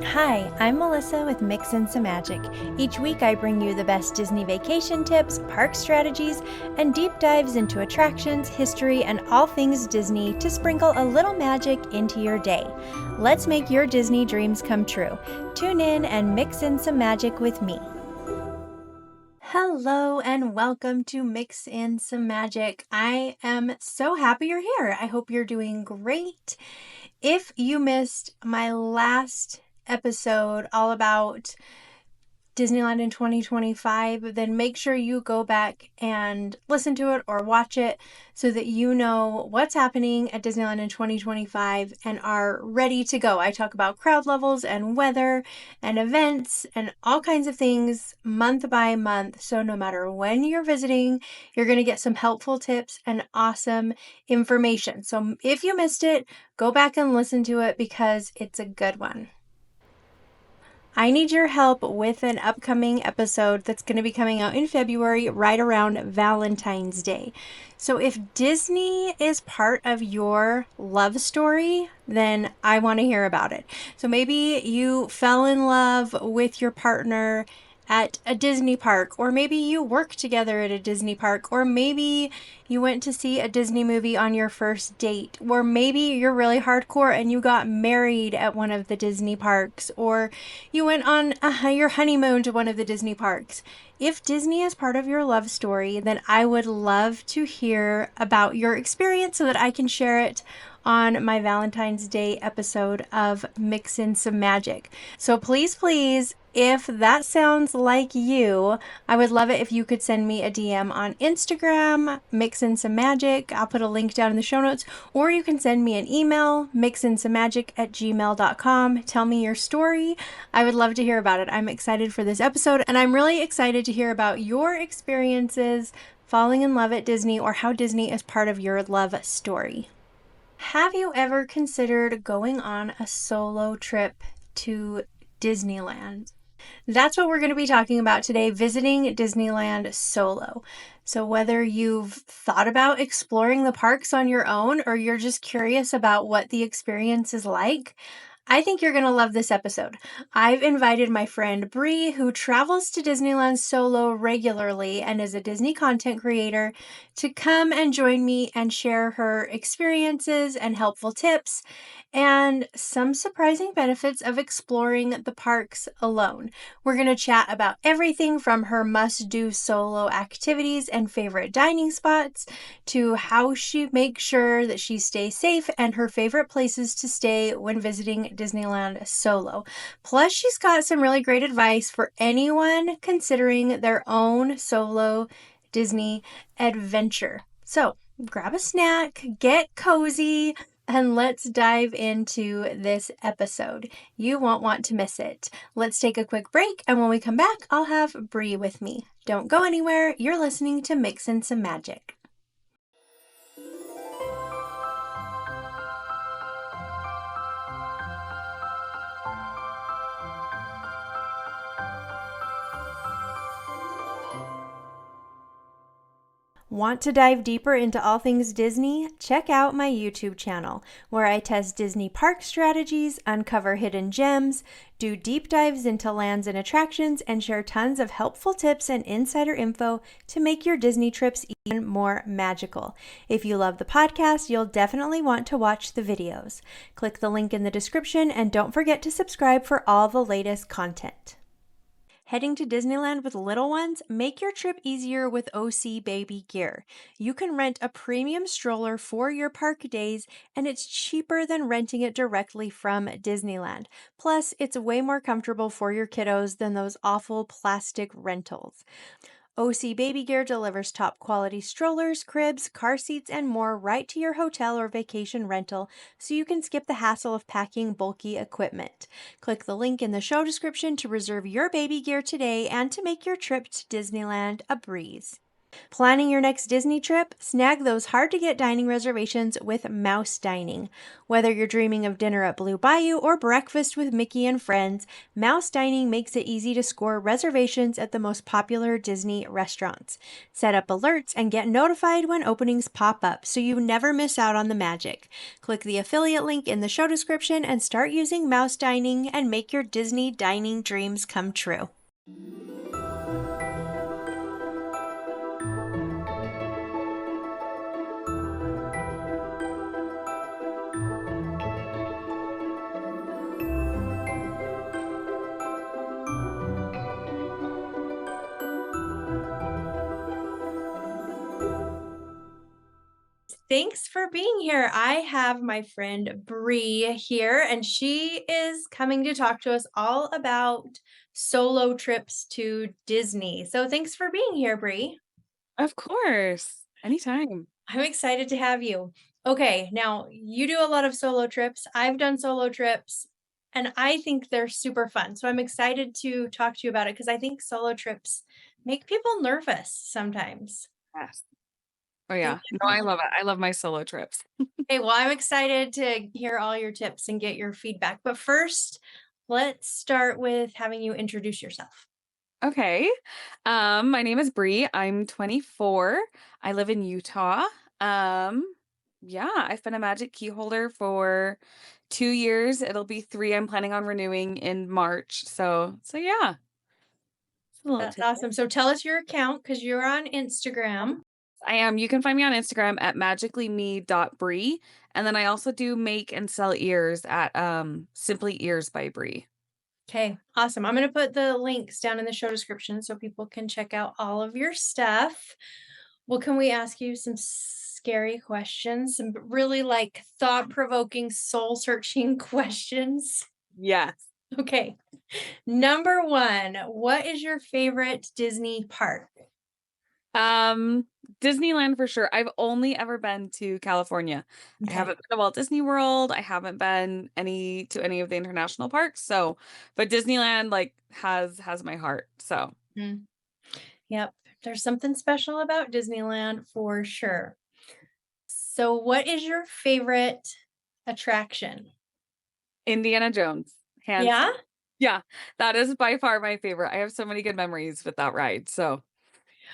Hi, I'm Melissa with Mix and Some Magic. Each week I bring you the best Disney vacation tips, park strategies, and deep dives into attractions, history, and all things Disney to sprinkle a little magic into your day. Let's make your Disney dreams come true. Tune in and mix in some magic with me. Hello and welcome to Mix in Some Magic. I am so happy you're here. I hope you're doing great. If you missed my last episode all about Disneyland in 2025, then make sure you go back and listen to it or watch it so that you know what's happening at Disneyland in 2025 and are ready to go. I talk about crowd levels and weather and events and all kinds of things month by month. So no matter when you're visiting, you're going to get some helpful tips and awesome information. So if you missed it, go back and listen to it because it's a good one. I need your help with an upcoming episode that's going to be coming out in February, right around Valentine's Day. So if Disney is part of your love story, then I want to hear about it. So maybe you fell in love with your partner at a Disney park, or maybe you work together at a Disney park, or maybe you went to see a Disney movie on your first date, or maybe you're really hardcore and you got married at one of the Disney parks, or you went on your honeymoon to one of the Disney parks. If Disney is part of your love story, then I would love to hear about your experience so that I can share it on my Valentine's Day episode of Mix in Some Magic. So please, if that sounds like you, I would love it if you could send me a DM on Instagram, Mix in Some Magic. I'll put a link down in the show notes, or you can send me an email, mixinsomagic@gmail.com. Tell me your story. I would love to hear about it. I'm excited for this episode, and I'm really excited to hear about your experiences falling in love at Disney or how Disney is part of your love story. Have you ever considered going on a solo trip to Disneyland? That's what we're going to be talking about today, visiting Disneyland solo. So whether you've thought about exploring the parks on your own or you're just curious about what the experience is like, I think you're going to love this episode. I've invited my friend Bree, who travels to Disneyland solo regularly and is a Disney content creator, to come and join me and share her experiences and helpful tips and some surprising benefits of exploring the parks alone. We're going to chat about everything from her must-do solo activities and favorite dining spots to how she makes sure that she stays safe and her favorite places to stay when visiting Disneyland solo. Plus, she's got some really great advice for anyone considering their own solo Disney adventure. So, grab a snack, get cozy, and let's dive into this episode. You won't want to miss it. Let's take a quick break, and when we come back, I'll have Bree with me. Don't go anywhere. You're listening to Mix in Some Magic. Want to dive deeper into all things Disney? Check out my YouTube channel, where I test Disney park strategies, uncover hidden gems, do deep dives into lands and attractions, and share tons of helpful tips and insider info to make your Disney trips even more magical. If you love the podcast, you'll definitely want to watch the videos. Click the link in the description and don't forget to subscribe for all the latest content. Heading to Disneyland with little ones? Make your trip easier with OC Baby Gear. You can rent a premium stroller for your park days, and it's cheaper than renting it directly from Disneyland. Plus, it's way more comfortable for your kiddos than those awful plastic rentals. OC Baby Gear delivers top quality strollers, cribs, car seats, and more right to your hotel or vacation rental so you can skip the hassle of packing bulky equipment. Click the link in the show description to reserve your baby gear today and to make your trip to Disneyland a breeze. Planning your next Disney trip? Snag those hard-to-get dining reservations with Mouse Dining. Whether you're dreaming of dinner at Blue Bayou or breakfast with Mickey and friends, Mouse Dining makes it easy to score reservations at the most popular Disney restaurants. Set up alerts and get notified when openings pop up so you never miss out on the magic. Click the affiliate link in the show description and start using Mouse Dining and make your Disney dining dreams come true. Thanks for being here. I have my friend Bree here, and she is coming to talk to us all about solo trips to Disney. So thanks for being here, Bree. Of course. Anytime. I'm excited to have you. Okay, now you do a lot of solo trips. I've done solo trips, and I think they're super fun. So I'm excited to talk to you about it because I think solo trips make people nervous sometimes. Yes. Oh, They yeah. No, I definitely. love it. I love my solo trips. Okay, well, I'm excited to hear all your tips and get your feedback. But first, let's start with having you introduce yourself. Okay. My name is Bree. I'm 24. I live in Utah. Um, yeah, I've been a Magic Key holder for 2 years. It'll be 3. I'm planning on renewing in March. So yeah, it's a little That's tidbit. awesome. So tell us your account because you're on Instagram. I am. You can find me on Instagram at magicallyme.bree. And then I also do make and sell ears at Simply Ears by Bree. Okay, awesome. I'm going to put the links down in the show description so people can check out all of your stuff. Well, can we ask you some scary questions? Some really like thought provoking, soul searching questions? Yes. Okay. Number one, what is your favorite Disney park? Um, Disneyland for sure. I've only ever been to California. I Okay. haven't been to Walt Disney World. I haven't been any of the international parks. So, but Disneyland like has my heart. So, Mm, yep. There's something special about Disneyland for sure. So, what is your favorite attraction? Indiana Jones, hands Yeah? down. Yeah, that is by far my favorite. I have so many good memories with that ride. So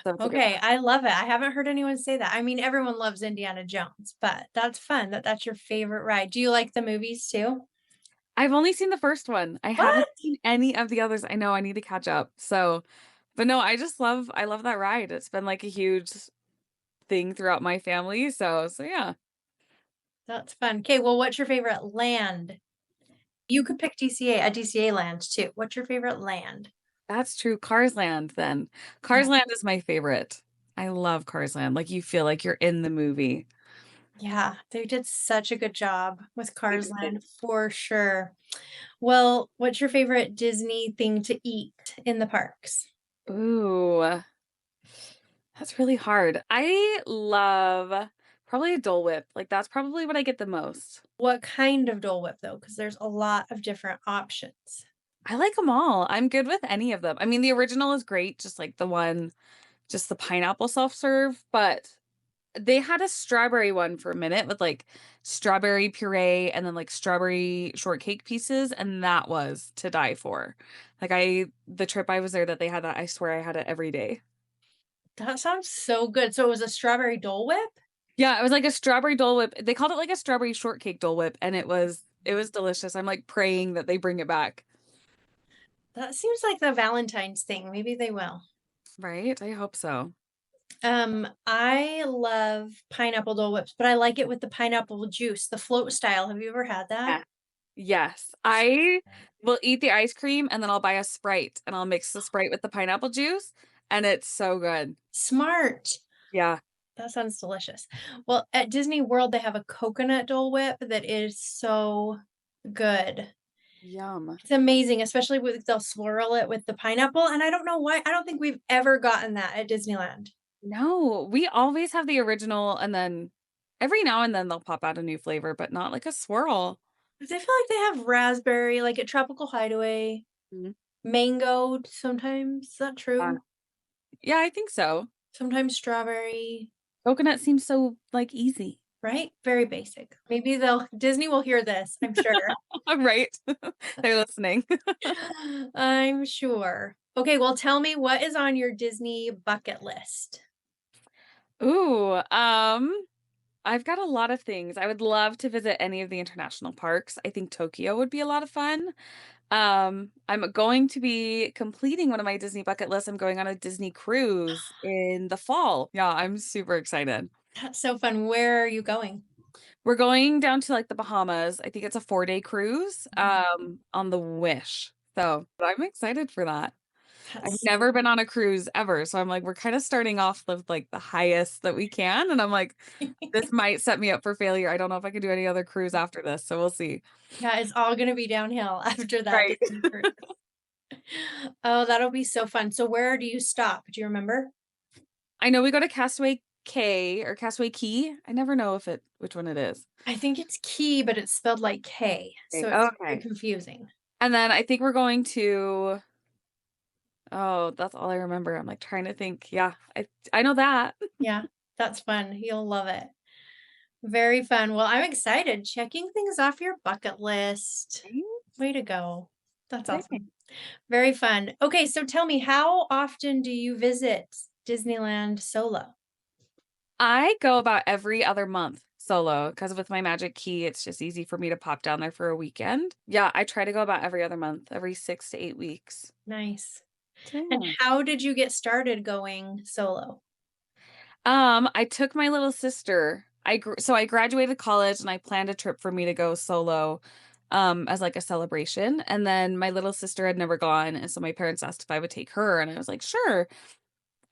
it's a good Okay, I love it. I haven't heard anyone say that. I mean, everyone loves Indiana Jones, but that's fun that that's your favorite ride. Do you like the movies too? I've only seen the first one. I haven't What? seen any of the others. I know I need to catch up. So, but no, I love that ride. It's been like a huge thing throughout my family. So yeah. That's fun. Okay, well, what's your favorite land? You could pick a DCA land too. What's your favorite land? That's true. Cars Land then. Yeah. Cars Land is my favorite. I love Cars Land. Like you feel like you're in the movie. Yeah, they did such a good job with They Cars did. Land for sure. Well, what's your favorite Disney thing to eat in the parks? Ooh, that's really hard. I love probably a Dole Whip. Like that's probably what I get the most. What kind of Dole Whip though? Because there's a lot of different options. I like them all. I'm good with any of them. I mean, the original is great, just like just the pineapple self-serve, but they had a strawberry one for a minute with like strawberry puree and then like strawberry shortcake pieces, and that was to die for. The trip I was there that they had that, I swear I had it every day. That sounds so good. So it was a strawberry Dole Whip? Yeah, it was like a strawberry Dole Whip. They called it like a strawberry shortcake Dole Whip, and it was delicious. I'm like praying that they bring it back. That seems like the Valentine's thing. Maybe they will. Right? I hope so. I love pineapple Dole Whips, but I like it with the pineapple juice, the float style. Have you ever had that? Yeah. Yes. I will eat the ice cream and then I'll buy a Sprite and I'll mix the Sprite with the pineapple juice and it's so good. Smart. Yeah. That sounds delicious. Well, at Disney World, they have a coconut Dole Whip that is so good. Yum. It's amazing, especially with they'll swirl it with the pineapple. And I don't know why. I don't think we've ever gotten that at Disneyland. No, we always have the original and then every now and then they'll pop out a new flavor, but not like a swirl. 'Cause I feel like they have raspberry, like at Tropical Hideaway, Mhm. mango sometimes. Is that Uh, true? yeah, I think so. Sometimes strawberry, Coconut seems so, like, easy. right? Very basic. Maybe they'll Disney will hear this, I'm sure. Right? They're listening. I'm sure. Okay, well, tell me what is on your Disney bucket list? Ooh, I've got a lot of things. I would love to visit any of the international parks. I think Tokyo would be a lot of fun. I'm going to be completing one of my Disney bucket lists. I'm going on a Disney cruise in the fall. Yeah, I'm super excited. That's so fun. Where are you going? We're going down to like the Bahamas. I think it's a 4-day cruise Mhm. on the Wish. So I'm excited for that. I've That's never been on a cruise ever. So I'm like, we're kind of starting off with like the highest that we can. And I'm like, this might set me up for failure. I don't know if I can do any other cruise after this. So we'll see. yeah, it's all gonna be downhill after that Right. Disney cruise. Oh, that'll be so fun. So where do you stop? Do you remember? I know we go to Castaway K or Castaway Key. I never know if it which one it is. I think it's Key, but it's spelled like K, Okay. so it's very Okay. confusing. And then I think we're going to oh, that's all I remember. I'm like trying to think. Yeah, I know that. Yeah, that's fun. You'll love it. Very fun. Well, I'm excited. Checking things off your bucket list. Way to go. That's Right. awesome. Very fun. Okay, so tell me, how often do you visit Disneyland solo? I go about every other month solo because with my Magic Key, it's just easy for me to pop down there for a weekend. Yeah, I try to go about every other month, every 6 to 8 weeks. Nice. So, And yeah. how did you get started going solo? I took my little sister. So I graduated college and I planned a trip for me to go solo as like a celebration. And then my little sister had never gone, and so my parents asked if I would take her, and I was like, "Sure."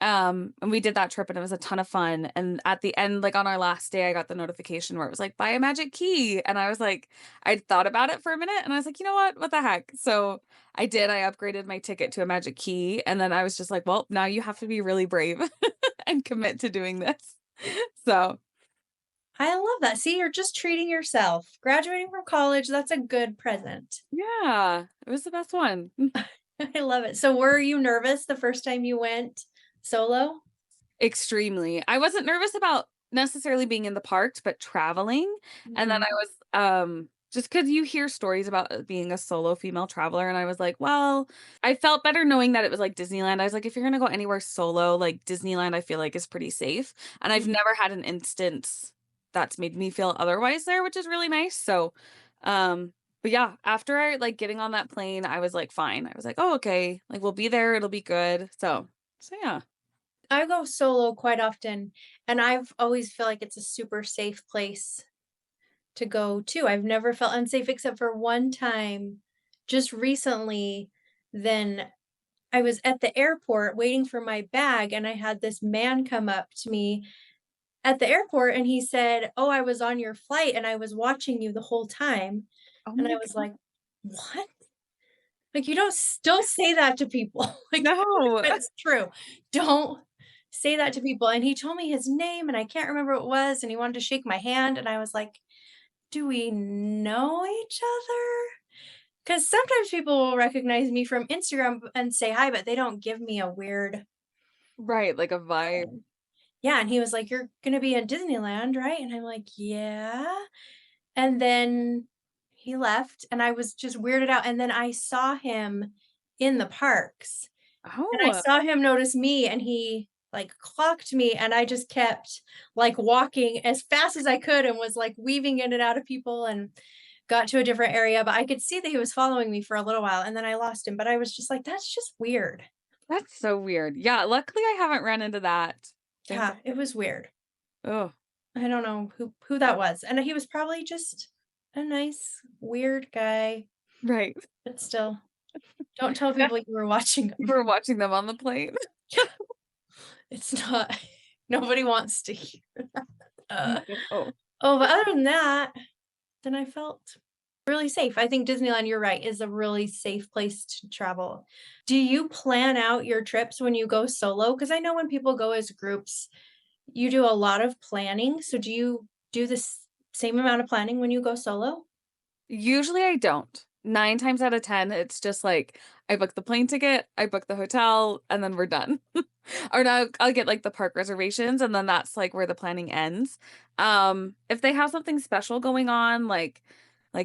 And we did that trip and it was a ton of fun. And at the end, like on our last day, I got the notification where it was like, buy a magic key. And I was like, I'd thought about it for a minute and I was like, you know what? What the heck? So I did. I upgraded my ticket to a magic key. And then I was just like, well, now you have to be really brave and commit to doing this. So I love that. See, you're just treating yourself. Graduating from college, that's a good present. yeah, it was the best one. I love it. So were you nervous the first time you went solo? Extremely. I wasn't nervous about necessarily being in the parks, but traveling. And then Mhm. I was, just because you hear stories about being a solo female traveler, and I was like, well, I felt better knowing that it was like Disneyland. I was like, if you're gonna go anywhere solo, like Disneyland, I feel like is pretty safe. And I've never had an instance that's made me feel otherwise there, which is really nice. So, but yeah, after I like getting on that plane, I was like, fine. I was like, oh, okay, like we'll be there, it'll be good. So yeah. I go solo quite often, and I've always feel like it's a super safe place to go to. I've never felt unsafe except for one time just recently. Then I was at the airport waiting for my bag, and I had this man come up to me at the airport, and he said, "Oh, I was on your flight, and I was watching you the whole time." Oh And I my was god. like, "What?" Like, you don't say that to people. Like, even No. if it's true, don't say that to people. And he told me his name, and I can't remember what it was, and he wanted to shake my hand, and I was like, "Do we know each other?" Because sometimes people will recognize me from Instagram and say hi, but they don't give me a weird Right, like a vibe. yeah, and he was like, "You're gonna be in Disneyland, right?" And I'm like, "Yeah." And then he left, and I was just weirded out, and then I saw him in the parks. And I Oh, saw him notice me, and he, like, clocked me, and I just kept, like, walking as fast as I could and was, like, weaving in and out of people and got to a different area, but I could see that he was following me for a little while, and then I lost him, but I was just like, "That's just weird." that's so weird. Yeah, luckily I haven't run into that. Thank God. Yeah, it was weird. Oh, I don't know who that was, and he was probably just a nice, weird guy, right. but still, don't tell Yeah, people you were watching you him. were watching them on the plane. Yeah, it's not nobody wants to hear. No. Oh, but other than that, then I felt really safe. I think Disneyland, you're right, is a really safe place to travel. Do you plan out your trips when you go solo? Because I know when people go as groups, you do a lot of planning. So do you do the same amount of planning when you go solo? Usually I don't. 9 times out of 10, it's just like, I book the plane ticket, I book the hotel, and then we're done. Or no, I'll get, like, the park reservations, and then that's, like, where the planning ends. If they have something special going on, like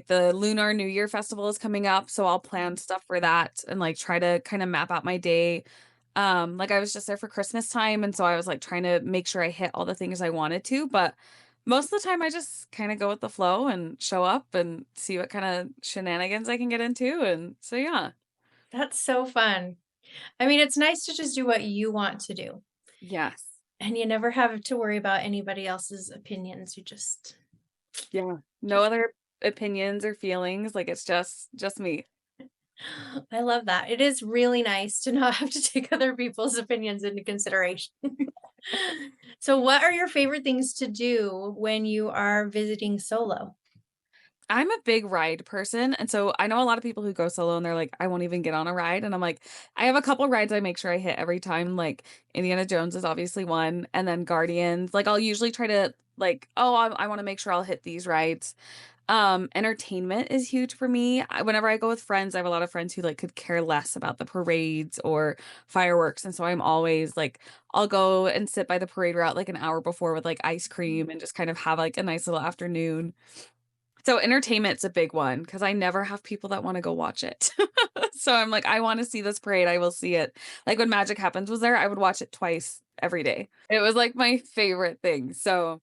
the Lunar New Year festival is coming up, so I'll plan stuff for that and, like, try to kinda map out my day. Like, I was just there for Christmas time, and so I was, like, trying to make sure I hit all the things I wanted to, but most of the time, I just kinda go with the flow and show up and see what kinda shenanigans I can get into, and so, yeah. That's so fun. I mean, it's nice to just do what you want to do, Yes. and you never have to worry about anybody else's opinions. You Yeah. No just other opinions or feelings, like, it's just me. I love that. It is really nice to not have to take other people's opinions into consideration. So, what are your favorite things to do when you are visiting solo? I'm a big ride person, and so I know a lot of people who go solo and they're like, "I won't even get on a ride," and I'm like, I have a couple rides I make sure I hit every time, like, Indiana Jones is obviously one, and then Guardians, like, I'll usually try to, like, "Oh, I wanna make sure I'll hit these rides." Entertainment is huge for me. Whenever I go with friends, I have a lot of friends who, like, could care less about the parades or fireworks, and so I'm always, like, I'll go and sit by the parade route, like, an hour before with, like, ice cream and just kind of have, like, a nice little afternoon. So entertainment's a big one because I never have people that wanna go watch it. So I'm like, "I wanna see this parade, I will see it." Like, when Magic Happens was there, I would watch it twice every day. It was, like, my favorite thing. So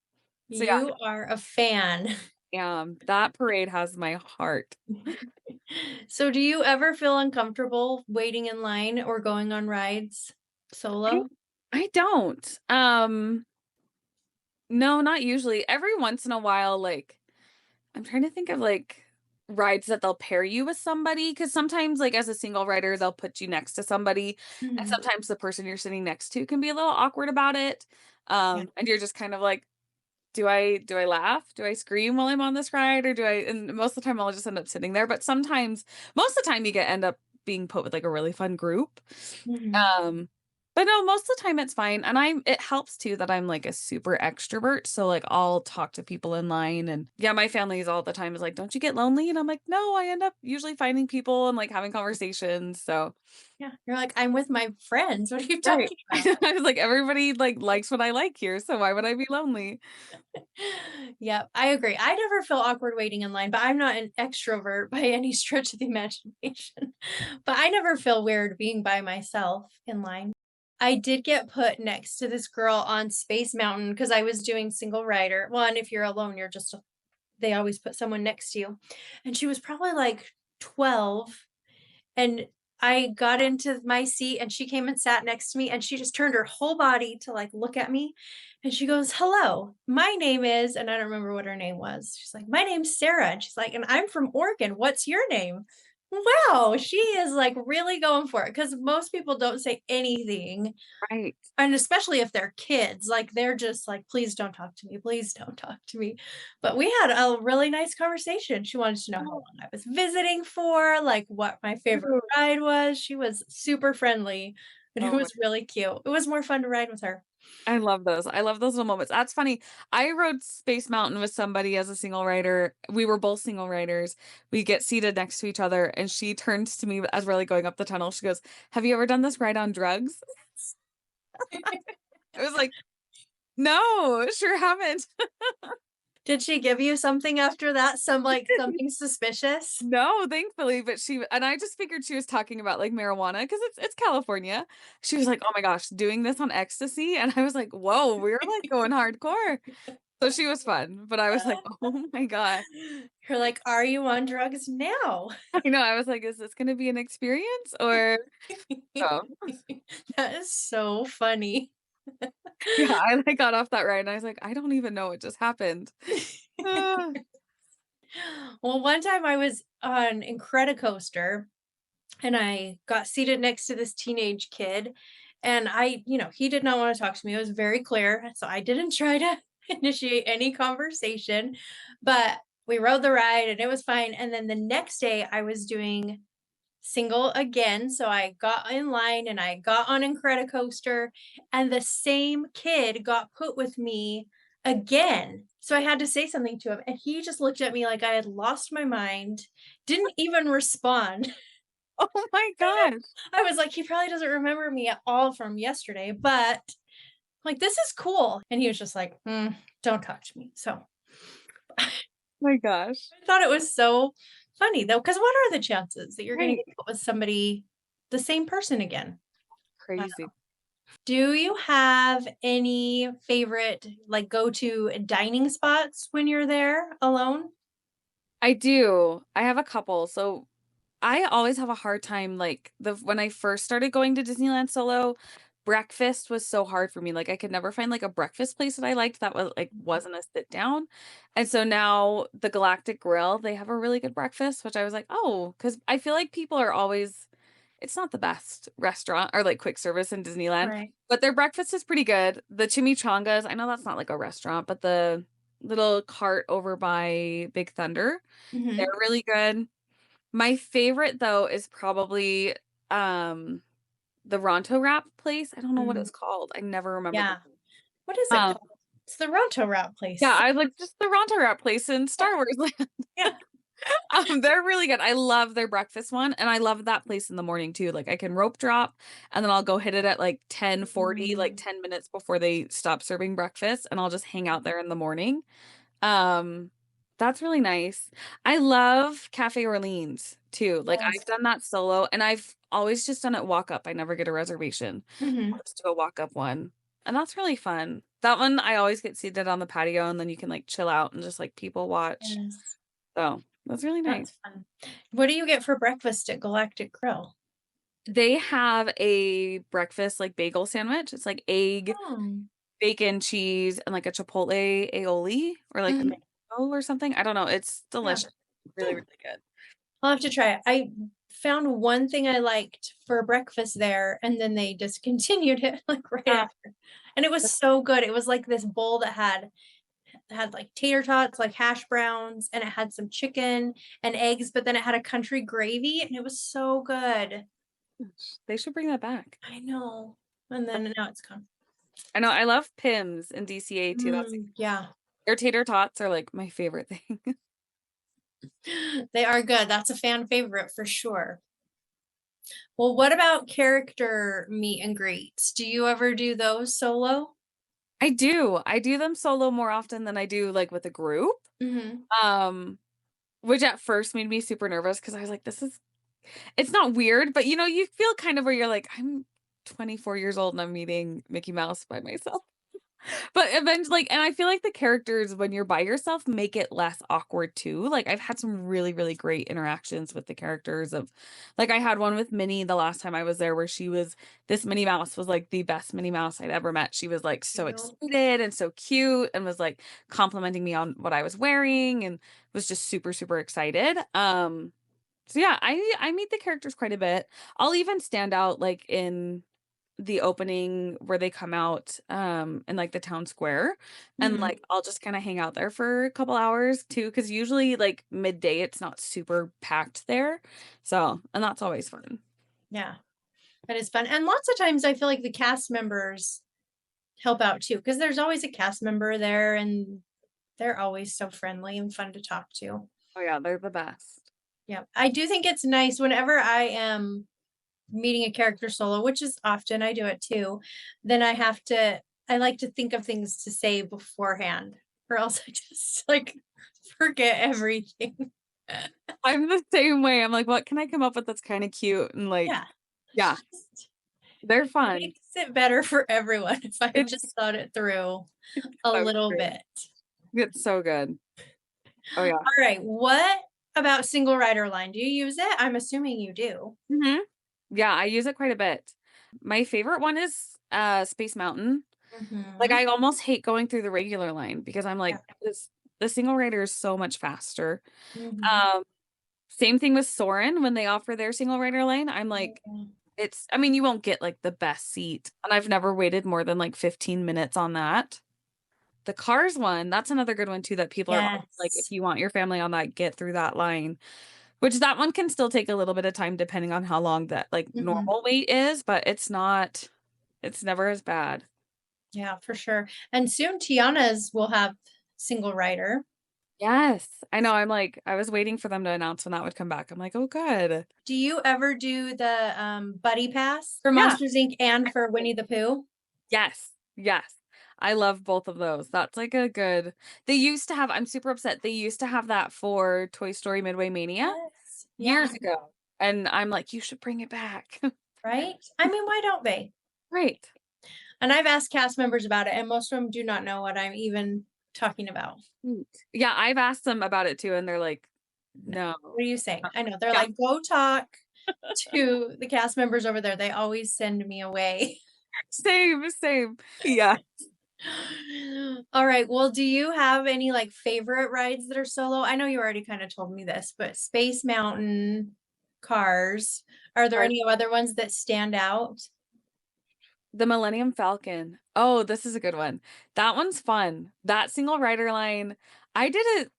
yeah, You are a fan. that parade has my heart. So, do you ever feel uncomfortable waiting in line or going on rides I solo? I don't. No, not usually. Every once in a while, like, I'm trying to think of, like, rides that they'll pair you with somebody because sometimes, like, as a single rider, they'll put you next to somebody, and Mhm. sometimes the person you're sitting next to can be a little awkward about it, Yeah. and you're just kind of like, "Do I laugh? Do I scream while I'm on this ride, or do I" and most of the time, I'll just end up sitting there, but sometimes most of the time, you get end up being put with, like, a really fun group. Mhm. Um, but no, most of the time it's fine, and it helps too that I'm, like, a super extrovert, so, like, I'll talk to people in line, and yeah, my family's all the time is like, "Don't you get lonely?" And I'm like, "No, I end up usually finding people and, like, having conversations," so Yeah. You're like, "I'm with my friends. What are you right. talking about?" I was like, "Everybody, like, likes what I like here, so why would I be lonely?" Yep, I agree. I never feel awkward waiting in line, but I'm not an extrovert by any stretch of the imagination. But I never feel weird being by myself in line. I did get put next to this girl on Space Mountain because I was doing single rider. Well, and if you're alone, they always put someone next to you. And she was probably like 12, and I got into my seat and she came and sat next to me and she just turned her whole body to like look at me. And she goes, "Hello, my name is," and I don't remember what her name was. She's like, "My name's Sarah." And she's like, "And I'm from Oregon. What's your name?" Wow, she is like really going for it because most people don't say anything. Right. And especially if they're kids, like, they're just like, "Please don't talk to me, please don't talk to me." But we had a really nice conversation. She wanted to know how Oh, long I was visiting for, like, what my favorite cute. ride was. She was super friendly, and it Oh was really cute. It was more fun to ride with her. I love those. I love those little moments. That's funny. I rode Space Mountain with somebody as a single rider. We were both single riders. We get seated next to each other, and she turns to me as we're like going up the tunnel. She goes, "Have you ever done this ride on drugs?" I was like, "No, sure haven't." Did she give you something after that? Something suspicious? No, thankfully, but and I just figured she was talking about like marijuana because it's California. She was like, "Oh my gosh, doing this on ecstasy," and I was like, "Whoa, we're like going hardcore." So she was fun, but I was like, "Oh my god." You're like, "Are you on drugs now?" I know, I was like, "Is this gonna be an experience or" oh. That is so funny. Yeah, I, like, got off that ride and I was like, "I don't even know what just happened." Ah, Well, one time I was on Incredicoaster and I got seated next to this teenage kid. And he did not want to talk to me. It was very clear. So I didn't try to initiate any conversation, but we rode the ride and it was fine. And then the next day I was doing single again. So I got in line and I got on Incredicoaster, and the same kid got put with me again. So I had to say something to him, and he just looked at me like I had lost my mind, didn't even respond. Oh my gosh. I was like, "He probably doesn't remember me at all from yesterday, but, like, this is cool." And he was just like, don't touch me." So My gosh. I thought it was so funny, though, because what are the chances that you're gonna Right. get with somebody the same person again? I don't Crazy. know. Do you have any favorite, like, go-to dining spots when you're there alone? I do. I have a couple. So I always have a hard time, like, when I first started going to Disneyland solo, breakfast was so hard for me. Like, I could never find like a breakfast place that I liked that was like wasn't a sit down. And so now the Galactic Grill, they have a really good breakfast, which I was like, oh, because I feel like people are always, it's not the best restaurant or like quick service in Disneyland, Right. but their breakfast is pretty good. The chimichangas, I know that's not like a restaurant, but the little cart over by Big Thunder, they're Mhm. really good. My favorite though is probably um the Ronto Wrap place. I don't know what Mm, it's called. I never remember the yeah. What is it um called? It's the Ronto Route yeah, place. I like just the Ronto Wrap place in Yeah, Star Wars Land. yeah. They're really good. I love their breakfast one and I love that place in the morning too. Like I can rope drop and then I'll go hit it at like 10:40, like Mm, 10 minutes before they stop serving breakfast and I'll just hang out there in the morning. Um, that's really nice. I love Cafe Orleans too. Like I've yes. done that solo and I've always just done it walk up. I never get a reservation. Mhm. I'll just do a walk up one. And that's really fun. That one I always get seated on the patio and then you can like chill out and just like people watch. Yes. So that's really nice. That's fun. What do you get for breakfast at Galactic Grill? They have a breakfast like bagel sandwich. It's like egg, Oh. bacon, cheese, and like a chipotle aioli or like a Mhm. mango or something. I don't know. It's Yeah. delicious. Really, Hmm. really good. I'll have to try it. I found one thing I liked for breakfast there, and then they discontinued it, like, right Ah, after, and it was so good. It was like this bowl that had, like, tater tots, like, hash browns, and it had some chicken and eggs, but then it had a country gravy, and it was so good. they should bring that back. I know. And then now it's gone. I know. I love Pims in DCA too. That's Yeah. their tater tots are like my favorite thing. They are good. That's a fan favorite for sure. Well, what about character meet and greets? Do you ever do those solo? I do. I do them solo more often than I do like with a group. Mhm. Um, which at first made me super nervous because I was like, this is it's not weird, but you know, you feel kind of where you're like, I'm 24 years old and I'm meeting Mickey Mouse by myself. But eventually, like, and I feel like the characters when you're by yourself make it less awkward too. Like I've had some really, really great interactions with the characters of like I had one with Minnie the last time I was there where she was this Minnie Mouse was like the best Minnie Mouse I'd ever met. She was like so Cute. excited and so cute and was like complimenting me on what I was wearing and was just super, super excited. So yeah, I meet the characters quite a bit. I'll even stand out like in the opening where they come out in like the town square and Mhm. like I'll just kind of hang out there for a couple hours too cuz usually like midday it's not super packed there. So, and that's always fun. Yeah, that is fun, and lots of times I feel like the cast members help out too, because there's always a cast member there, and they're always so friendly and fun to talk to. Oh yeah, they're the best. Yeah, I do think it's nice whenever I am meeting a character solo, which is often I do it too, then I like to think of things to say beforehand, or else I just, like, forget everything. I'm the same way. I'm like, what can I come up with that's kind of cute and like Yeah, yeah, just they're fun. makes it better for everyone if I It's just thought it through a so little true. bit. It's so good. Oh yeah. All right, what about single rider line? Do you use it? I'm assuming you do. Mhm. Yeah, I use it quite a bit. My favorite one is Space Mountain. Like, Mhm. I almost hate going through the regular line because I'm Yeah. like, this the single rider is so much faster. Mhm. Um, Same thing with Soarin' when they offer their single rider lane. I'm like, it's I mean, you won't get like the best seat, and I've never waited more than like 15 minutes on that. The Cars one, that's another good one too that people are like, if Yes. you want your family on that, get through that line. Which that one can still take a little bit of time depending on how long that like Mhm. normal wait is, but it's never as bad. Yeah, for sure. And soon Tiana's will have single rider. Yes. I know, I'm like, I was waiting for them to announce when that would come back. I'm like, "Oh, good." Do you ever do the buddy pass for Yeah. Monsters Inc. and for Winnie the Pooh? Yes. Yes. I love both of those. That's like a good they used to have I'm super upset. They used to have that for Toy Story Midway Mania Yes. Yeah. years ago, and I'm like, "You should bring it back." Right? I mean, why don't they? Right. And I've asked cast members about it, and most of them do not know what I'm even talking about. Sweet. Yeah, I've asked them about it too, and they're like, No. "No." What are you saying? I know. They're Yeah. like, go talk to the cast members over there. They always send me away. Same, same. Yeah. All right. Well, do you have any like favorite rides that are solo? I know you already kind of told me this, but Space Mountain, Cars. Are there Or any other ones that stand out? the Millennium Falcon. Oh, this is a good one. That one's fun. That single rider line, I did it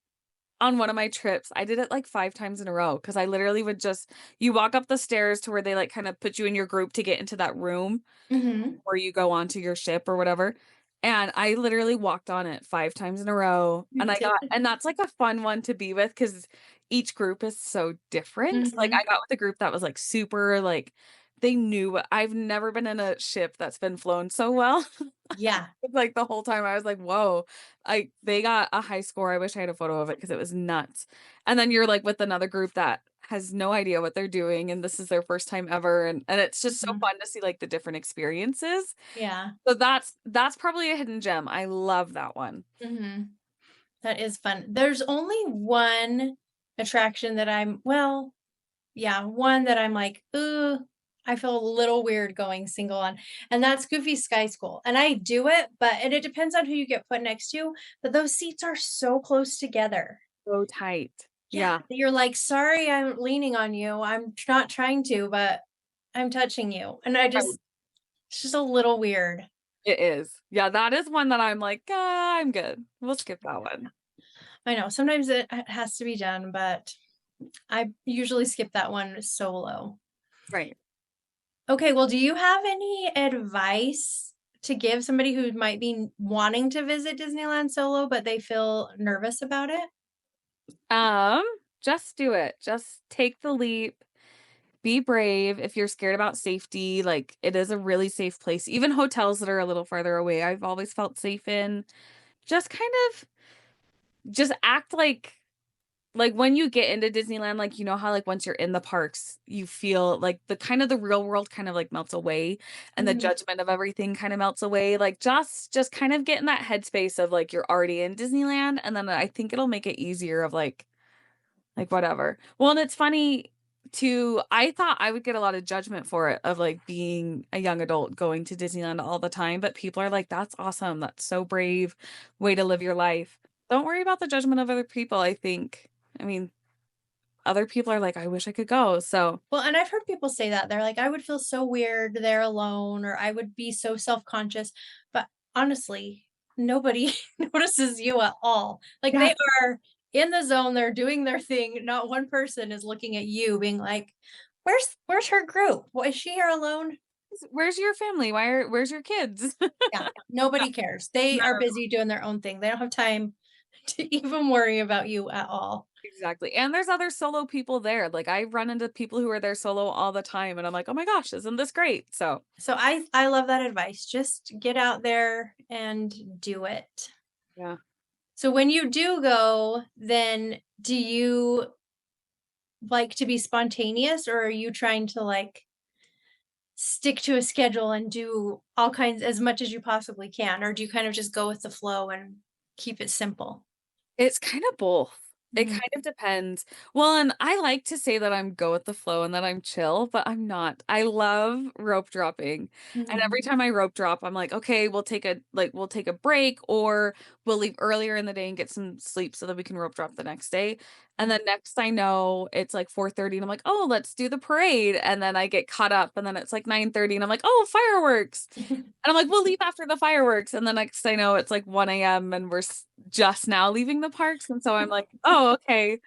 on one of my trips. I did it like 5 times in a row because I literally would just you walk up the stairs to where they like kind of put you in your group to get into that room Hmm. where you go onto your ship or whatever. And I literally walked on it 5 times in a row. You And I got did. and that's like a fun one to be with because each group is so different. Like I Hmm. got with a group that was like super like they knew I've never been in a ship that's been flown so well. Yeah. Like the whole time I was like, "Whoa." They got a high score. I wish I had a photo of it because it was nuts. And then you're like with another group that has no idea what they're doing and this is their first time ever and it's just so Mhm. fun to see like the different experiences. Yeah. So that's probably a hidden gem. I love that one. Hmm. That is fun. There's only one attraction that well, yeah, one that I'm like, ooh, I feel a little weird going single on, and that's Goofy Sky School. And I do it, and it depends on who you get put next to, but those seats are so close together. So tight. Yeah, Yeah. that you're like, sorry, I'm leaning on you. Not trying to, but I'm touching you. And Right. it's just a little weird. It is. Yeah, that is one that I'm like, "Ah, I'm good. We'll skip that one." I know sometimes it has to be done, but I usually skip that one solo. Right. Okay, well, do you have any advice to give somebody who might be wanting to visit Disneyland solo, but they feel nervous about it? Um, just do it. Just take the leap. Be brave if you're scared about safety, like, it is a really safe place. Even hotels that are a little farther away, I've always felt safe in. Just kind of just act like, when you get into Disneyland, like, you know how, like, once you're in the parks, you feel like the kind of the real world kind of, like, melts away, and the Mhm, judgment of everything kinda melts away, like, just kind of get in that headspace of, like, you're already in Disneyland, and then I think it'll make it easier of, like, whatever. Well, and it's funny too, I thought I would get a lot of judgment for it of, like, being a young adult going to Disneyland all the time, but people are like, "That's awesome. That's so brave. Way to live your life." Don't worry about the judgment of other people, I think. I mean, other people are like, "I wish I could go." So, well, and I've heard people say that. They're like, "I would feel so weird there alone," or, "I would be so self-conscious," but honestly, nobody notices you at all. Like, yeah, they are in the zone, they're doing their thing, not one person is looking at you being like, "Where's her group? What is she here alone?" "Where's your family? Where's your kids?" Yeah, nobody cares. They Not are at busy doing their own thing. They don't have time to even worry about you at all. exactly, and there's other solo people there, like, I run into people who are there solo all the time, and I'm like, "Oh my gosh, isn't this great?" So, So I love that advice. Just get out there and do it. yeah. So when you do go, then do you like to be spontaneous or are you trying to like stick to a schedule and do all kinds as much as you possibly can or do you kind of just go with the flow and keep it simple? It's kind of both. It Mhm, kind of depends. Well, and I like to say that I'm go with the flow and that I'm chill, but I'm not. I love rope dropping. And mhm, every time I rope drop, I'm like, okay, we'll take a break or we'll leave earlier in the day and get some sleep so that we can rope drop the next day. And then next I know it's like 4:30 and I'm like, oh, let's do the parade. And then I get caught up and then it's like 9:30 and I'm like, oh, fireworks. mhm. And I'm like, "We'll leave after the fireworks," and the next I know, it's like 1 AM and we're just now leaving the parks, and so I'm like, "Oh, okay."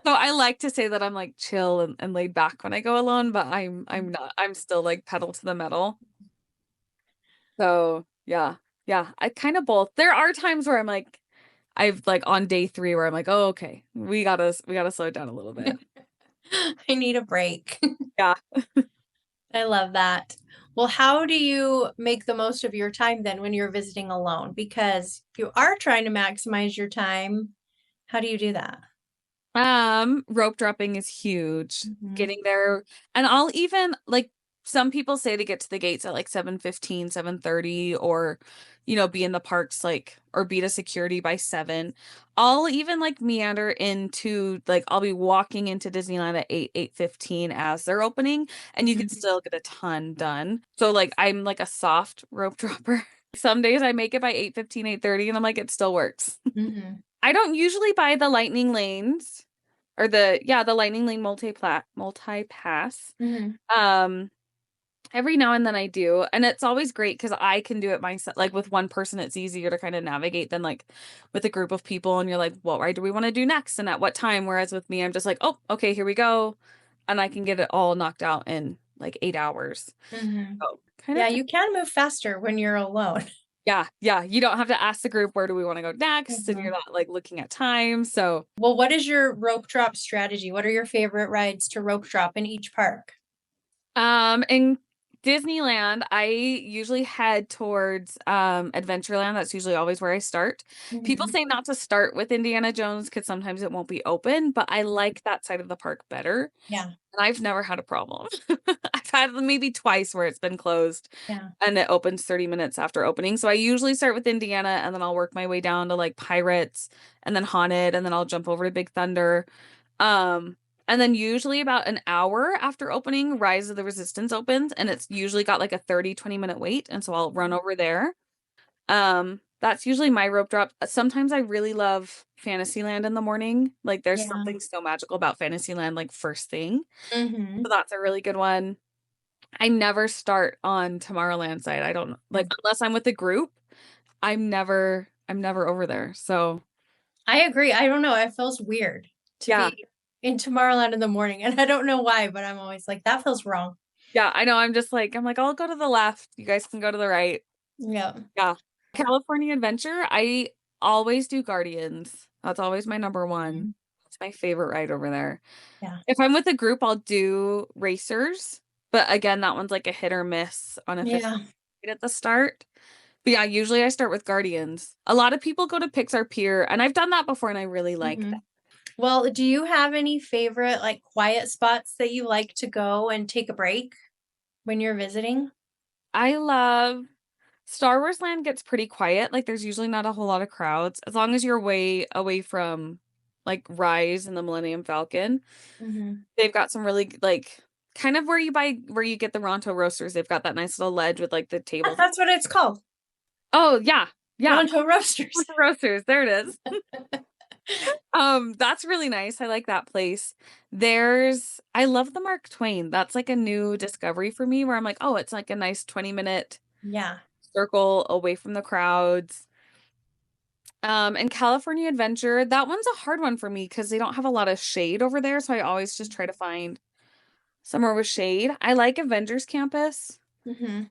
So I like to say that I'm, like, chill and laid back when I go alone, but I'm not. I'm still, like, pedal to the metal. So, yeah. Yeah, I kind of both. There are times where I'm like, I've like on day 3 where I'm like, "Oh, okay. We gotta slow it down a little bit." I need a break. Yeah. I love that. Well, how do you make the most of your time then when you're visiting alone? Because you are trying to maximize your time. How do you do that? Rope dropping is huge. Mhm. Getting there, and I'll even like some people say to get to the gates at like 7:15, 7:30, or be in the parks like or be to security by 7. I'll even like meander into like I'll be walking into Disneyland at 8, 8:15 as they're opening, and you can Mhm. still get a ton done. So like I'm like a soft rope dropper. Some days I make it by 8:15, 8:30, and I'm like it still works. Mhm. I don't usually buy the lightning lanes or the lightning lane multi pass. Mhm. Um every now and then I do, and it's always great because I can do it myself. Like with one person it's easier to kind of navigate than like with a group of people, and you're like, what ride do we want to do next and at what time? Whereas with me I'm just like, oh, okay, here we go. And I can get it all knocked out in like 8 hours. Mhm. So kind Yeah, of you can move faster when you're alone. yeah, yeah. You don't have to ask the group where do we want to go next, and you're Mhm. not like looking at time. So Well, what is your rope drop strategy? What are your favorite rides to rope drop in each park? In Disneyland, I usually head towards Adventureland. That's usually always where I start. People Mhm. say not to start with Indiana Jones because sometimes it won't be open, but I like that side of the park better. Yeah, And I've never had a problem. I've had maybe twice where it's been closed yeah, and it opens 30 minutes after opening. So I usually start with Indiana and then I'll work my way down to like Pirates and then Haunted and then I'll jump over to Big Thunder. Um, and then usually about an hour after opening, Rise of the Resistance opens, and it's usually got like a 30-20 minute wait. And so I'll run over there. That's usually my rope drop. Sometimes I really love Fantasyland in the morning. Like there's yeah. something so magical about Fantasyland, like first thing. So Mhm. that's a really good one. I never start on Tomorrowland side. I don't like unless I'm with a group, I'm never over there. So I agree. I don't know, it feels weird to yeah. be in Tomorrowland in the morning, and I don't know why, but I'm always like, "That feels wrong." Yeah, I know. I'm like, I'll go to the left. You guys can go to the right. Yeah. Yeah. California Adventure, I always do Guardians. That's always my number one. Mhm. It's my favorite ride over there. Yeah. If I'm with a group, I'll do Racers. But again, that one's like a hit or miss on if it's Yeah. right at the start. But yeah, usually I start with Guardians. A lot of people go to Pixar Pier, and I've done that before and I really like that. Mhm. Well, do you have any favorite, like, quiet spots that you like to go and take a break when you're visiting? I love Star Wars Land gets pretty quiet. Like there's usually not a whole lot of crowds. As long as you're way away from like Rise and the Millennium Falcon. Mhm. They've got some really like kind of where you get the Ronto roasters. They've got that nice little ledge with like the tables. That's what it's called, Oh yeah. Yeah. Ronto Roasters. Ronto roasters. There it is. That's really nice. I like that place. I love the Mark Twain. That's like a new discovery for me where I'm like, oh, it's like a nice 20-minute Yeah. circle away from the crowds. And California Adventure, that one's a hard one for me because they don't have a lot of shade over there, so I always just try to find somewhere with shade. I like Avengers Campus. Mhm.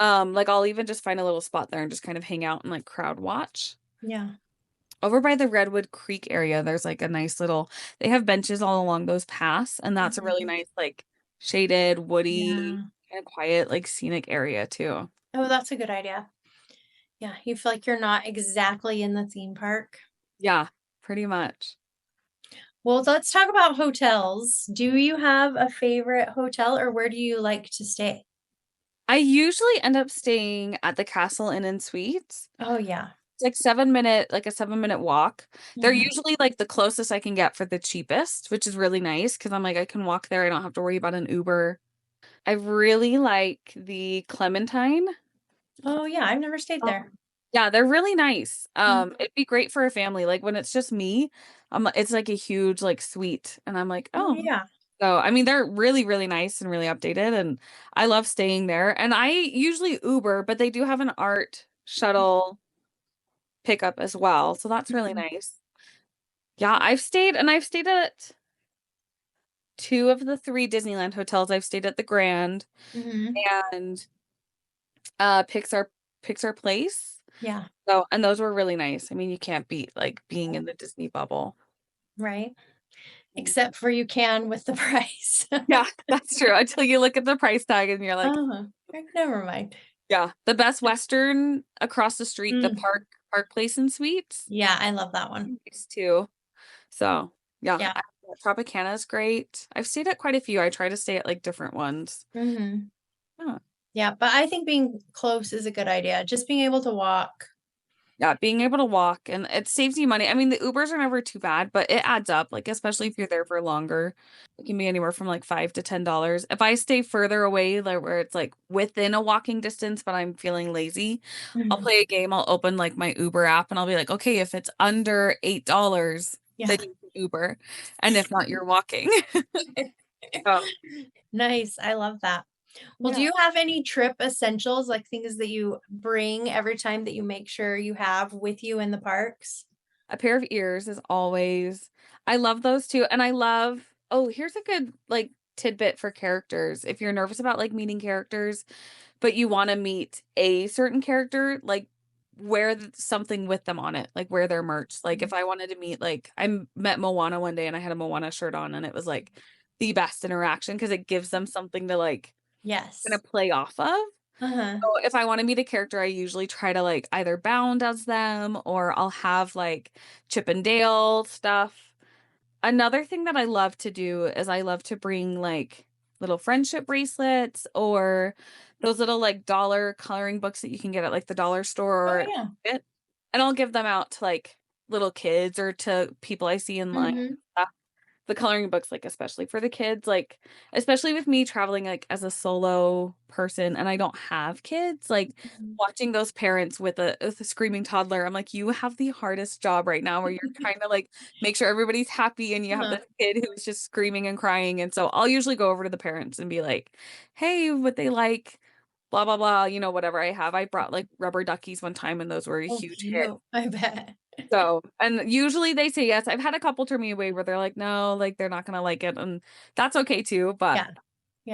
Like I'll even just find a little spot there and just kind of hang out and like crowd watch. Yeah. Over by the Redwood Creek area, there's like a nice little they have benches all along those paths, and that's a really Mhm. nice, like shaded, woody, Yeah. kind of quiet, like scenic area too. Oh, that's a good idea. Yeah, you feel like you're not exactly in the theme park. Yeah, pretty much. Well, let's talk about hotels. Do you have a favorite hotel or where do you like to stay? I usually end up staying at the Castle Inn and Suites. Oh, yeah. It's like a 7-minute walk. They're Mhm. usually like the closest I can get for the cheapest, which is really nice because I'm like, I can walk there. I don't have to worry about an Uber. I really like the Clementine. Oh, yeah, I've never stayed there. Yeah, they're really nice. Mhm. It'd be great for a family. Like when it's just me, it's like a huge like suite, and I'm like, Oh, oh. yeah. So I mean, they're really, really nice and really updated, and I love staying there. And I usually Uber, but they do have an art shuttle pickup as well, so that's really Mhm. nice. Yeah, I've stayed at 2 of the 3 Disneyland hotels. I've stayed at the Grand Mhm. and Pixar Place. Yeah. So and those were really nice. I mean, you can't beat, like, being in the Disney bubble. Right. Mm. Except for you can with the price. Yeah, that's true, until you look at the price tag and you're like, Uh-huh. Never mind. yeah. The Best Western across the street, the Mm. Park Place and Suites, Yeah, I love that one. nice too. So, yeah, Yeah. Tropicana is great. I've stayed at quite a few. I try to stay at, like, different ones. Mhm. Yeah. Yeah, but I think being close is a good idea. Just being able to walk. Yeah, being able to walk and it saves you money. I mean, the Ubers are never too bad, but it adds up, like, especially if you're there for longer. It can be anywhere from, like, $5 to $10. If I stay further away, like, where it's, like, within a walking distance, but I'm feeling lazy, I'll Mhm. play a game, I'll open, like, my Uber app, and I'll be like, "Okay, if it's under $8, Yeah. then you can Uber, and if not, you're walking." Oh, Nice. I love that. Well, do yeah. you have any trip essentials, like things that you bring every time that you make sure you have with you in the parks? A pair of ears is always I love those too, and I love oh, here's a good, like, tidbit for characters. If you're nervous about, like, meeting characters, but you wanna meet a certain character, like, wear th something with them on it, like, wear their merch. Like, Mhm. if I wanted to meet, like met Moana one day and I had a Moana shirt on, and it was, like, the best interaction because it gives them something to, like, kinda Yes. play off of. Uh-huh. So if I wanna meet a character, I usually try to, like, either bound as them or I'll have, like, Chip and Dale stuff. Another thing that I love to do is I love to bring, like, little friendship bracelets or those little, like, dollar coloring books that you can get at, like, the dollar store Oh, or at yeah. Target, and I'll give them out to, like, little kids or to people I see in line Mhm. and stuff. The coloring books, like, especially for the kids, like, especially with me traveling, like, as a solo person and I don't have kids, like, Mhm. watching those parents with a screaming toddler, I'm like, "You have the hardest job right now where you're trying to, like, make sure everybody's happy and you have Uh-huh. this kid who's just screaming and crying," and so I'll usually go over to the parents and be like, "Hey, would they like blah, blah, blah," you know, whatever I have. I brought, like, rubber duckies one time and those were a Oh, huge hit. cute. I bet. So and usually they say yes. I've had a couple turn me away where they're like, "No, like, they're not gonna like it," and that's okay too, but Yeah.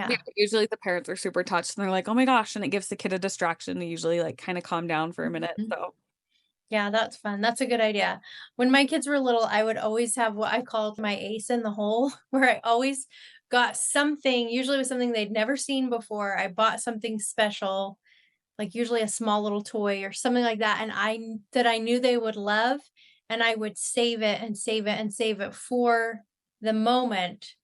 yeah, Yeah. usually the parents are super touched and they're like, "Oh my gosh," and it gives the kid a distraction to usually, like, kinda calm down for a minute, Mhm. so Yeah, that's fun. That's a good idea. When my kids were little, I would always have what I called my ace in the hole, where I always got something, usually it was something they'd never seen before. I bought something special, like usually a small little toy or something like that, and that I knew they would love, and I would save it and save it and save it for the moment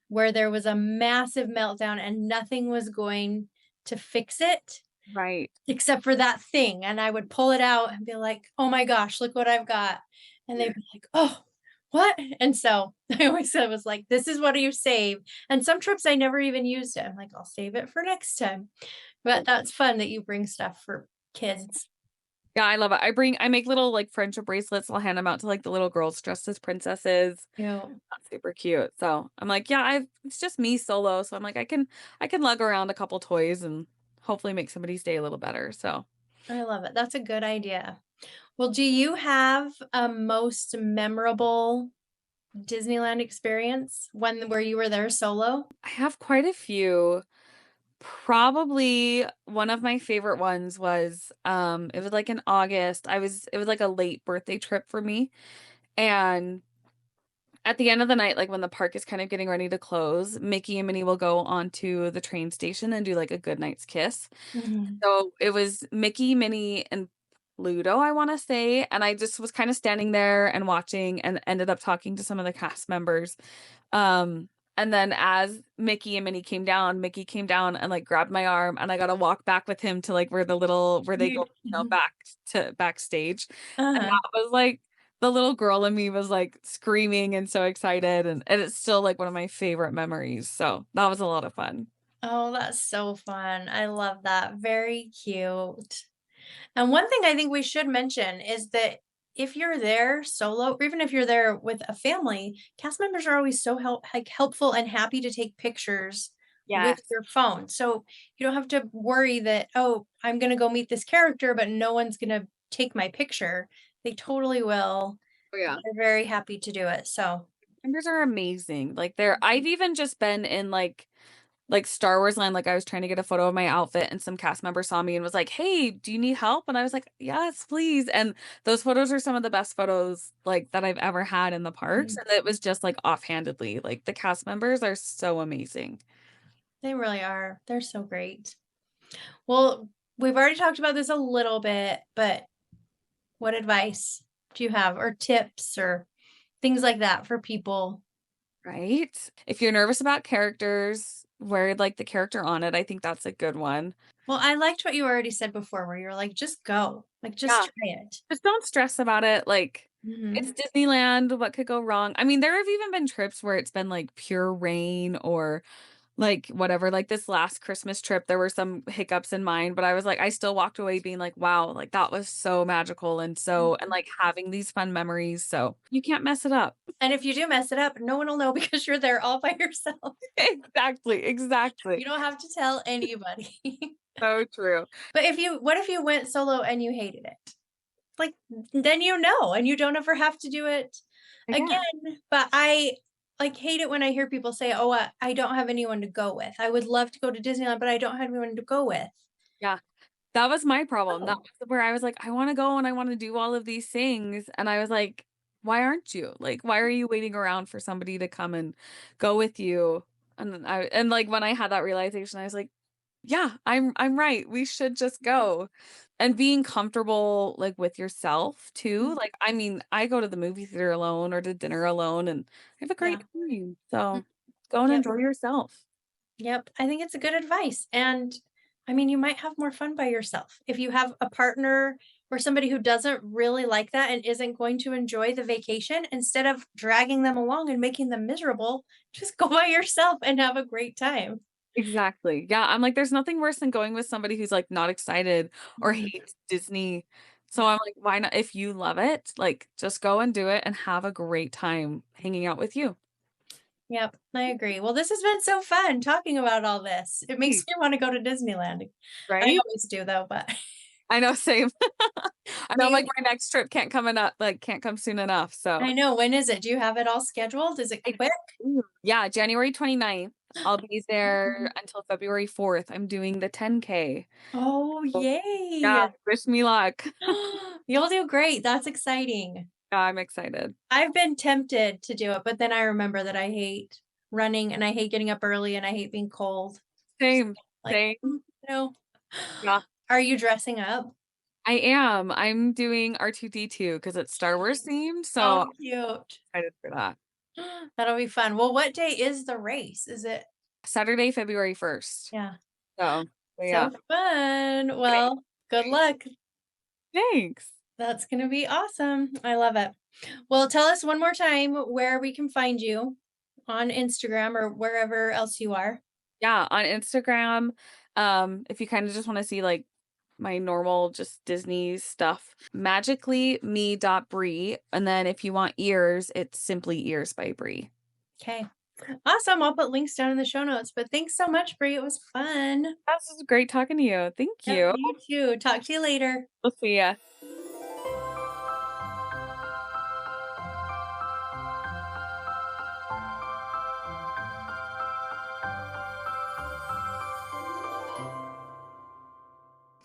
where there was a massive meltdown and nothing was going to fix it right. except for that thing, and I would pull it out and be like, "Oh my gosh, look what I've got." And they'd be like, "Oh, what?" And so I always said was like, "This is what you save." And some trips I never even used it. I'm like, "I'll save it for next time." But that's fun that you bring stuff for kids. Yeah, I love it. I make little, like, friendship bracelets, I'll hand them out to, like, the little girls dressed as princesses. Yeah, That's super cute, so, I'm like, "Yeah, I've it's just me solo," so I'm like, I can lug around a couple toys and hopefully make somebody's day a little better," so I love it. That's a good idea. Well, do you have a most memorable Disneyland experience, when where you were there solo? I have quite a few. Probably one of my favorite ones was, it was, like, in August. It was, like, a late birthday trip for me, and at the end of the night, like, when the park is kind of getting ready to close, Mickey and Minnie will go onto the train station and do, like, a good night's kiss. Mhm. So, it was Mickey, Minnie, and Pluto, I wanna say, and I just was kinda standing there and watching and ended up talking to some of the cast members. Um, and then as Mickey and Minnie came down, Mickey came down and, like, grabbed my arm, and I got to walk back with him to, like, where they go, Cute. you know, back to backstage, and Uh-huh. that was, like the little girl in me was, like, screaming and so excited, and it's still, like, one of my favorite memories, so that was a lot of fun. Oh, that's so fun. I love that. Very cute. And one thing I think we should mention is that if you're there solo, or even if you're there with a family, cast members are always so helpful and happy to take pictures with Yes. your phone. So you don't have to worry that, oh, I'm going to go meet this character, but no one's going to take my picture. They totally will. Oh, yeah. They're very happy to do it. So, Members are amazing, like, they're I've even just been in, like like Star Wars Land, like I was trying to get a photo of my outfit and some cast member saw me and was like, "Hey, do you need help?" And I was like, "Yes, please." And those photos are some of the best photos like that I've ever had in the parks. Mhm. And it was just like offhandedly. Like the cast members are so amazing. They really are. They're so great. Well, we've already talked about this a little bit, but what advice do you have or tips or things like that for people? Right? If you're nervous about characters, wear like the character on it. I think that's a good one. Well, I liked what you already said before where you're like, just go. Like just Yeah. try it. Just don't stress about it. Like, it's Mhm. Disneyland. What could go wrong? I mean, there have even been trips where it's been like pure rain or like whatever. Like this last Christmas trip, there were some hiccups in mine, but I was like, I still walked away being like, wow, like that was so magical and so, and Mhm. like having these fun memories. So you can't mess it up. And if you do mess it up, no one will know because you're there all by yourself. Exactly. Exactly. You don't have to tell anybody. So true. But what if you went solo and you hated it? Like, then you know, and you don't ever have to do it Again. again. But I, like, hate it when I hear people say, "Oh, I don't have anyone to go with. I would love to go to Disneyland, but I don't have anyone to go with." Yeah. That was my problem. That Oh. was where I was like, I wanna go and I wanna do all of these things, and I was like, "Why aren't you? Like, why are you waiting around for somebody to come and go with you?" And then like, when I had that realization, I was like, "Yeah, I'm right. We should just go." And being comfortable, like, with yourself too. Mhm. Like, I mean, I go to the movie theater alone or to dinner alone, and I have a great Yeah. time. Mm. So, go and Yep. enjoy yourself. Yep. I think it's a good advice. And I mean, you might have more fun by yourself. If you have a partner or somebody who doesn't really like that and isn't going to enjoy the vacation, instead of dragging them along and making them miserable, just go by yourself and have a great time. Exactly. Yeah, I'm like, there's nothing worse than going with somebody who's, like, not excited or Mhm. hates Disney. So Yeah. I'm like, why not if you love it, like, just go and do it and have a great time hanging out with you. Yep, I agree. Well, this has been so fun talking about all this. It makes Right. me wanna go to Disneyland. I Right? always do though, but I know, same. I know, I'm like, do my next trip can't come enough like, can't come soon enough, so I know, when is it? Do you have it all scheduled? Is it I quick? yeah, January 29th. I'll be there until February 4th. I'm doing the 10K. Oh, So, yeah, yay. wish me luck. You'll do great, that's exciting. Yeah, I'm excited. I've been tempted to do it, but then I remember that I hate running and I hate getting up early and I hate being cold. So, Same, like, same. no. Yeah. Are you dressing up? I am. I'm doing R2D2 because it's Star Wars themed, so Oh, I'm cute. excited for that. That'll be fun. Well, what day is the race? Is it Saturday, February 1st. Yeah. So yeah. So fun. Great. Well, good luck. Thanks. That's gonna be awesome. I love it. Well, tell us one more time where we can find you on Instagram or wherever else you are. Yeah, on Instagram, if you kinda just wanna see, like, my normal just Disney stuff, magicallyme.brie, and then if you want ears, it's simply ears by Brie. Okay. Awesome. I'll put links down in the show notes. But thanks so much, Brie. It was fun. This was great talking to you. Thank Yep, you. you too. Talk to you later. We'll see ya.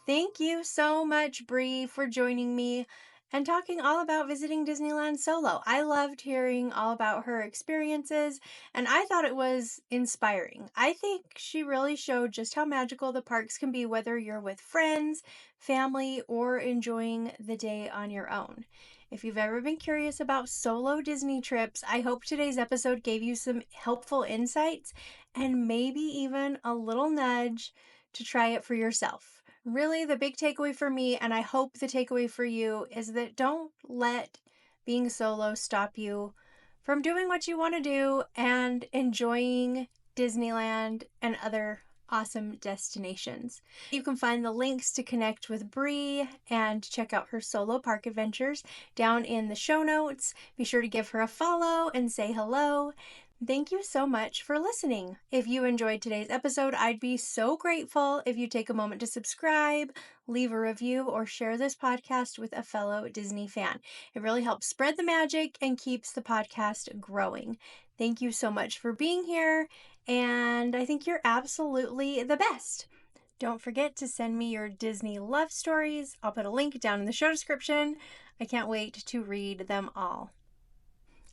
Thank you so much, Bree, for joining me and talking all about visiting Disneyland solo. I loved hearing all about her experiences, and I thought it was inspiring. I think she really showed just how magical the parks can be, whether you're with friends, family, or enjoying the day on your own. If you've ever been curious about solo Disney trips, I hope today's episode gave you some helpful insights and maybe even a little nudge to try it for yourself. Really, the big takeaway for me, and I hope the takeaway for you, is that don't let being solo stop you from doing what you want to do and enjoying Disneyland and other awesome destinations. You can find the links to connect with Bree and check out her solo park adventures down in the show notes. Be sure to give her a follow and say hello. Thank you so much for listening. If you enjoyed today's episode, I'd be so grateful if you take a moment to subscribe, leave a review, or share this podcast with a fellow Disney fan. It really helps spread the magic and keeps the podcast growing. Thank you so much for being here, and I think you're absolutely the best. Don't forget to send me your Disney love stories. I'll put a link down in the show description. I can't wait to read them all.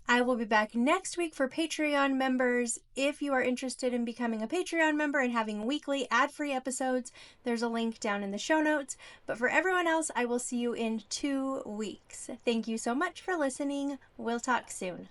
I will be back next week for Patreon members. If you are interested in becoming a Patreon member and having weekly ad-free episodes, there's a link down in the show notes. But for everyone else, I will see you in 2 weeks. Thank you so much for listening. We'll talk soon.